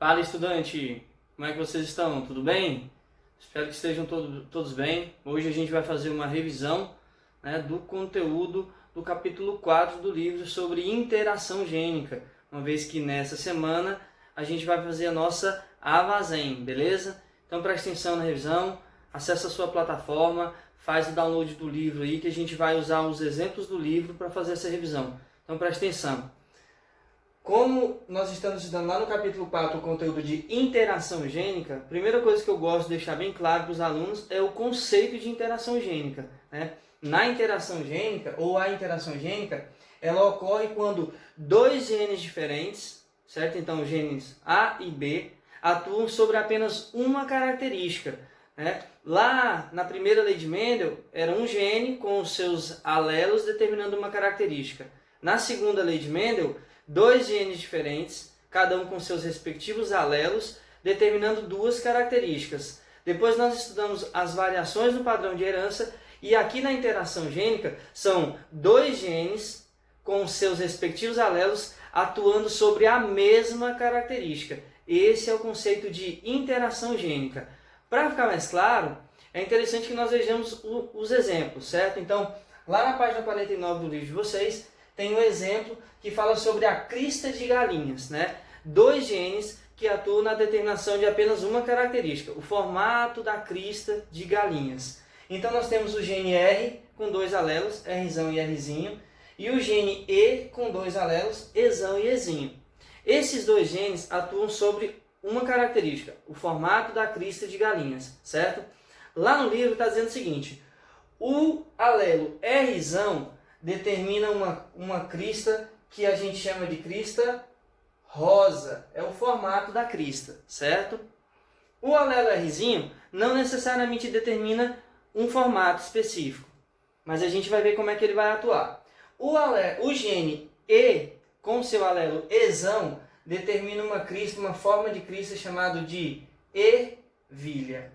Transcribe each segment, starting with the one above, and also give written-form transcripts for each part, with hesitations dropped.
Fala, estudante! Como é que vocês estão? Tudo bem? Espero que estejam todos bem. Hoje a gente vai fazer uma revisão, do conteúdo do capítulo 4 do livro sobre interação gênica, uma vez que nessa semana a gente vai fazer a nossa Avazen, beleza? Então preste atenção na revisão, acessa a sua plataforma, faz o download do livro aí que a gente vai usar os exemplos do livro para fazer essa revisão. Então preste atenção. Como nós estamos estudando lá no capítulo 4 o conteúdo de interação gênica, a primeira coisa que eu gosto de deixar bem claro para os alunos é o conceito de interação gênica. Na interação gênica, ou a interação gênica, ela ocorre quando dois genes diferentes, certo? Então, genes A e B, atuam sobre apenas uma característica. Lá na primeira lei de Mendel, era um gene com os seus alelos determinando uma característica. Na segunda lei de Mendel, dois genes diferentes, cada um com seus respectivos alelos, determinando duas características. Depois nós estudamos as variações do padrão de herança, e aqui na interação gênica são dois genes com seus respectivos alelos atuando sobre a mesma característica. Esse é o conceito de interação gênica. Para ficar mais claro, é interessante que nós vejamos os exemplos, certo? Então, lá na página 49 do livro de vocês, tem um exemplo que fala sobre a crista de galinhas, Dois genes que atuam na determinação de apenas uma característica, o formato da crista de galinhas. Então nós temos o gene R com dois alelos, Rzão e Rzinho, e o gene E com dois alelos, Ezão e Ezinho. Esses dois genes atuam sobre uma característica, o formato da crista de galinhas, certo? Lá no livro está dizendo o seguinte: o alelo Rzão determina uma crista que a gente chama de crista rosa. É o formato da crista, certo? O alelo Rzinho não necessariamente determina um formato específico, mas a gente vai ver como é que ele vai atuar. O gene E, com seu alelo Ezão, determina uma forma de crista chamada de ervilha.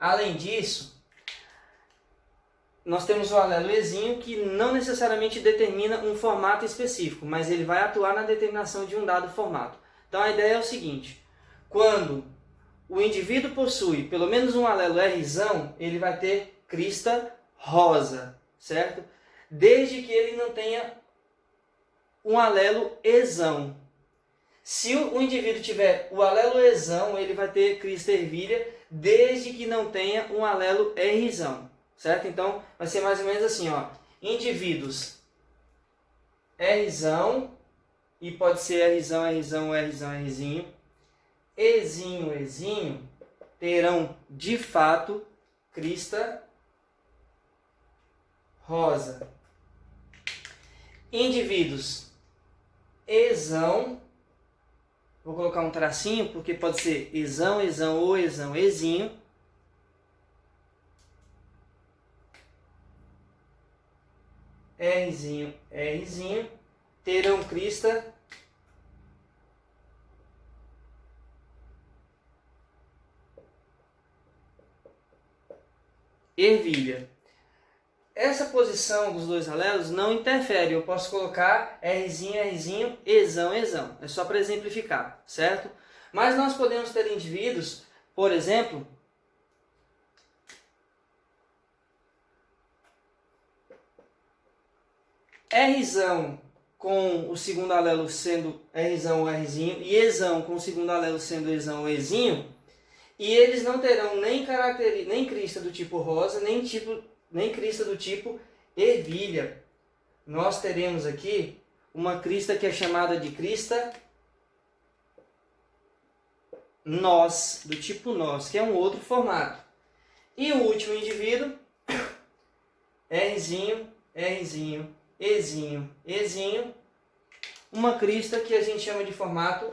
Além disso, nós temos o alelo Ezinho, que não necessariamente determina um formato específico, mas ele vai atuar na determinação de um dado formato. Então a ideia é o seguinte: quando o indivíduo possui pelo menos um alelo Rzão, ele vai ter crista rosa, certo? Desde que ele não tenha um alelo Ezão. Se o indivíduo tiver o alelo Ezão, ele vai ter crista ervilha, desde que não tenha um alelo Rzão. Certo? Então, vai ser mais ou menos assim, indivíduos Rzão, e pode ser Rzão, Rzão, Rzão, Rzinho, Ezinho, Ezinho, terão, de fato, crista rosa. Indivíduos Ezão, vou colocar um tracinho, porque pode ser Ezão, Ezão ou Ezão, Ezinho, Rzinho, Rzinho, terão crista ervilha. Essa posição dos dois alelos não interfere, eu posso colocar Rzinho, Rzinho, Ezão, Ezão. É só para exemplificar, certo? Mas nós podemos ter indivíduos, por exemplo, Rzão com o segundo alelo sendo Rzão ou Rzinho, e Ezão com o segundo alelo sendo Ezão ou Ezinho, e eles não terão nem crista do tipo rosa, nem crista do tipo ervilha. Nós teremos aqui uma crista que é chamada de crista nós, do tipo nós, que é um outro formato. E o último indivíduo, Rzinho, Rzinho, Ezinho, Ezinho, uma crista que a gente chama de formato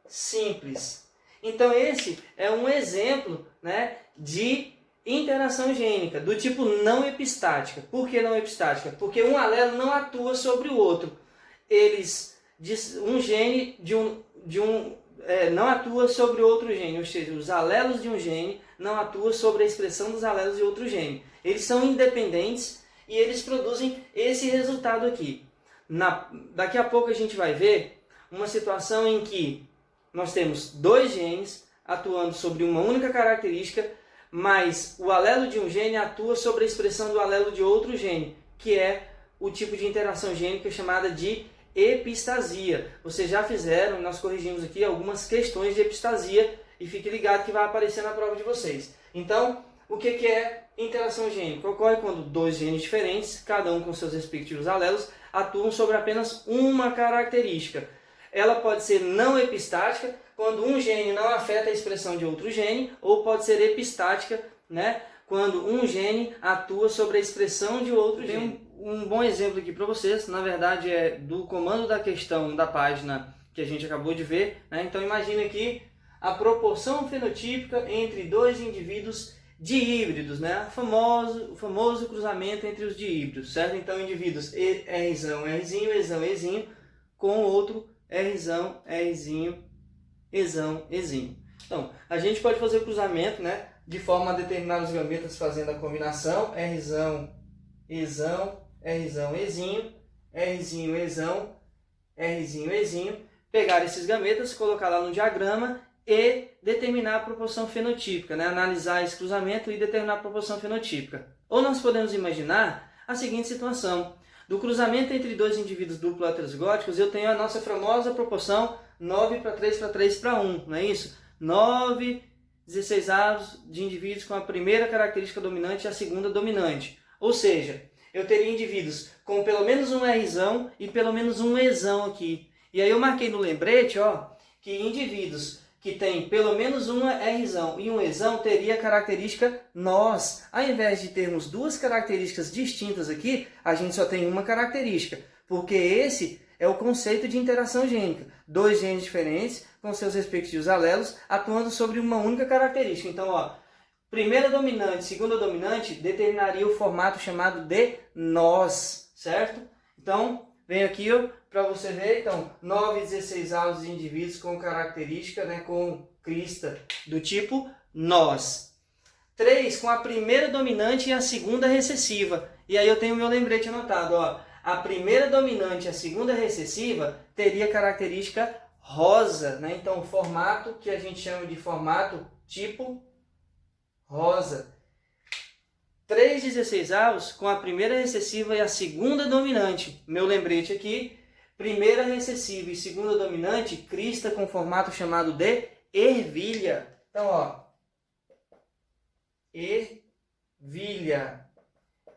simples. Então esse é um exemplo, de interação gênica, do tipo não epistática. Por que não epistática? Porque um alelo não atua sobre o outro. Um gene não atua sobre outro gene, ou seja, os alelos de um gene não atuam sobre a expressão dos alelos de outro gene. Eles são independentes e eles produzem esse resultado aqui. Daqui a pouco a gente vai ver uma situação em que nós temos dois genes atuando sobre uma única característica, mas o alelo de um gene atua sobre a expressão do alelo de outro gene, que é o tipo de interação gênica chamada de epistasia. Vocês já fizeram, nós corrigimos aqui algumas questões de epistasia e fique ligado que vai aparecer na prova de vocês. Então, o que é interação gênica? Ocorre quando dois genes diferentes, cada um com seus respectivos alelos, atuam sobre apenas uma característica. Ela pode ser não epistática, quando um gene não afeta a expressão de outro gene, ou pode ser epistática, né? Quando um gene atua sobre a expressão de outro gene. Um bom exemplo aqui para vocês, na verdade é do comando da questão da página que a gente acabou de ver, né? Então imagine aqui a proporção fenotípica entre dois indivíduos dihíbridos, né? O famoso cruzamento entre os dihíbridos, certo? Então indivíduos Rzão, Rzinho, Ezão, Ezinho, com outro Rzão, Rzinho, Ezão, Ezinho. Então, a gente pode fazer o cruzamento, né, de forma a determinar os gametas fazendo a combinação Rzão, Ezão, Rzão, Ezinho, Rzinho, Ezão, Rzinho, Ezinho, pegar esses gametas, colocar lá no diagrama e determinar a proporção fenotípica, né? Analisar esse cruzamento e determinar a proporção fenotípica. Ou nós podemos imaginar a seguinte situação: do cruzamento entre dois indivíduos duplo heterozigóticos, eu tenho a nossa famosa proporção 9:3:3:1, não é isso? 9 16avos de indivíduos com a primeira característica dominante e a segunda dominante. Ou seja, eu teria indivíduos com pelo menos um Rzão e pelo menos um Ezão aqui. E aí eu marquei no lembrete, ó, que indivíduos que têm pelo menos um Rzão e um Ezão teria a característica nós. Ao invés de termos duas características distintas aqui, a gente só tem uma característica, porque esse é o conceito de interação gênica. Dois genes diferentes, com seus respectivos alelos, atuando sobre uma única característica. Então, ó, primeira dominante, segunda dominante, determinaria o formato chamado de nós, certo? Então, vem aqui para você ver, então, 9/16avos de indivíduos com característica, né, com crista do tipo nós. 3 com a primeira dominante e a segunda recessiva. E aí eu tenho o meu lembrete anotado, ó. A primeira dominante e a segunda recessiva teria característica rosa, né? Então, o formato que a gente chama de formato tipo rosa. 3/16avos com a primeira recessiva e a segunda dominante. Meu lembrete aqui, primeira recessiva e segunda dominante, crista com formato chamado de ervilha. Então, ó, ervilha.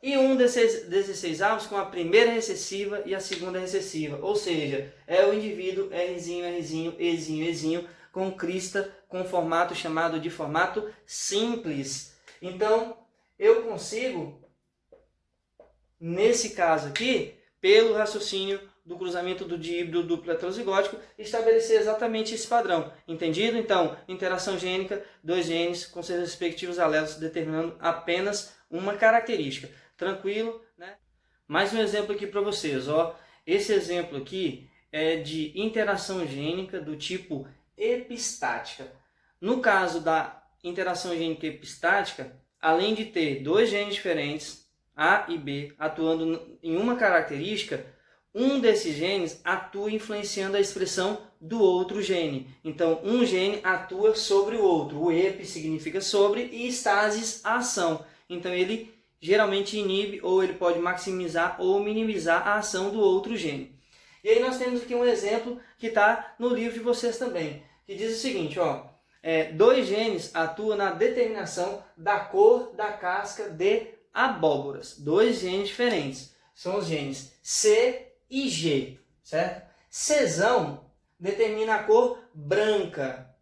E 1/16avos com a primeira recessiva e a segunda recessiva. Ou seja, é o indivíduo Rzinho, Rzinho, Ezinho, Ezinho, com crista com formato chamado de formato simples. Então, eu consigo, nesse caso aqui, pelo raciocínio do cruzamento do dihíbrido duplo heterozigótico, estabelecer exatamente esse padrão. Entendido? Então, interação gênica, dois genes com seus respectivos alelos, determinando apenas uma característica. Tranquilo, né? Mais um exemplo aqui para vocês, ó. Esse exemplo aqui é de interação gênica do tipo epistática. No caso da interação gênica epistática, além de ter dois genes diferentes, A e B, atuando em uma característica, um desses genes atua influenciando a expressão do outro gene. Então, um gene atua sobre o outro. O epi significa sobre e stasis, a ação. Então, ele geralmente inibe ou ele pode maximizar ou minimizar a ação do outro gene. E aí nós temos aqui um exemplo que está no livro de vocês também, que diz o seguinte, ó, dois genes atuam na determinação da cor da casca de abóboras. Dois genes diferentes. São os genes C e G, certo? Czão determina a cor branca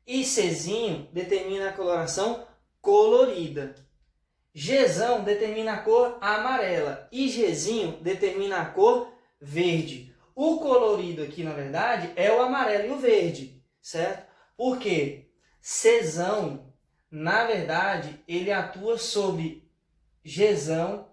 e Czinho determina a coloração colorida. Gzão determina a cor amarela e Gzinho determina a cor verde. O colorido aqui, na verdade, é o amarelo e o verde, certo? Porque Czão, na verdade, ele atua sobre Gzão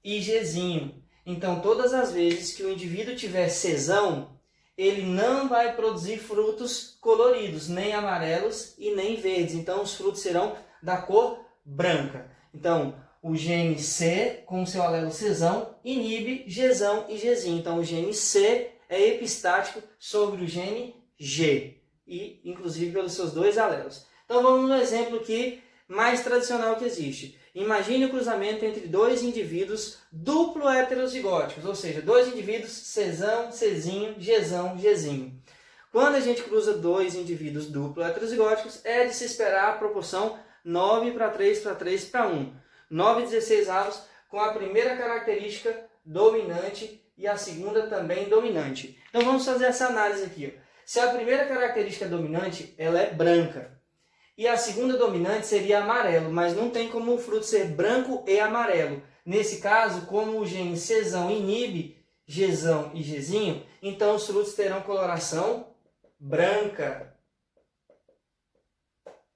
e Gzinho. Então, todas as vezes que o indivíduo tiver Czão, ele não vai produzir frutos coloridos, nem amarelos e nem verdes. Então, os frutos serão da cor branca. Então, o gene C, com seu alelo Czão, inibe Gzão e Gzinho. Então, o gene C é epistático sobre o gene G. e inclusive pelos seus dois alelos. Então vamos no exemplo aqui mais tradicional que existe. Imagine o cruzamento entre dois indivíduos duplo heterozigóticos, ou seja, dois indivíduos Czão, Czinho, Gzão, Gzinho. Quando a gente cruza dois indivíduos duplo heterozigóticos, é de se esperar a proporção 9:3:3:1. 9/16 com a primeira característica dominante e a segunda também dominante. Então vamos fazer essa análise aqui. Se a primeira característica dominante ela é branca e a segunda dominante seria amarelo, mas não tem como o fruto ser branco e amarelo. Nesse caso, como o gene Czão inibe Gzão e Gzinho, então os frutos terão coloração branca.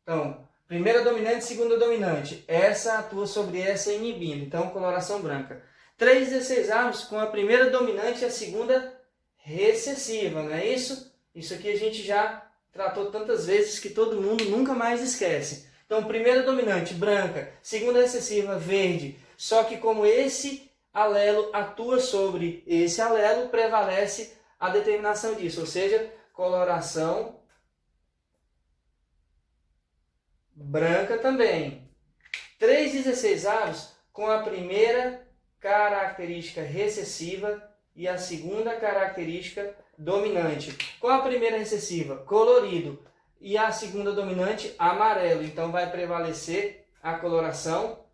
Então, primeira dominante, segunda dominante. Essa atua sobre essa inibindo. Então, coloração branca. 3/16 com a primeira dominante e a segunda recessiva, não é isso? Isso aqui a gente já tratou tantas vezes que todo mundo nunca mais esquece. Então, primeira dominante, branca. Segunda recessiva, verde. Só que como esse alelo atua sobre esse alelo, prevalece a determinação disso. Ou seja, coloração branca também. 3/16 com a primeira característica recessiva e a segunda característica dominante. Com a primeira recessiva, colorido, e a segunda dominante, amarelo. Então vai prevalecer a coloração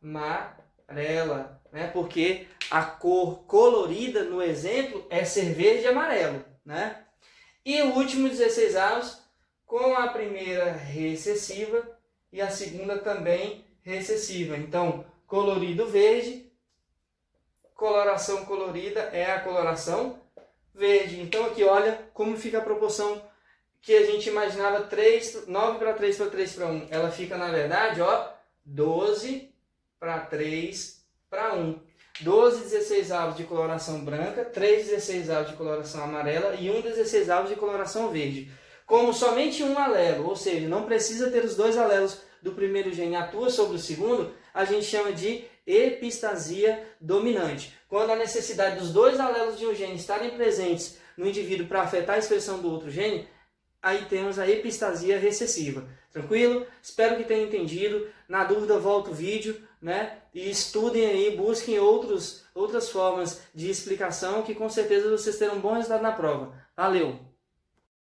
amarela, né? Porque a cor colorida no exemplo é ser verde e amarelo, né? E o último 16avos com a primeira recessiva e a segunda também recessiva. Então, colorido verde, coloração colorida é a coloração verde. Então aqui olha como fica a proporção que a gente imaginava 9:3:3:1. Ela fica na verdade, ó, 12:3:1. 12/16avos de coloração branca, 3/16avos de coloração amarela e 1/16avos de coloração verde. Como somente um alelo, ou seja, não precisa ter os dois alelos do primeiro gene atua sobre o segundo, a gente chama de epistasia dominante. Quando a necessidade dos dois alelos de um gene estarem presentes no indivíduo para afetar a expressão do outro gene, aí temos a epistasia recessiva. Tranquilo? Espero que tenham entendido. Na dúvida, volta o vídeo, né? E estudem aí, busquem outras formas de explicação que com certeza vocês terão um bom resultado na prova. Valeu!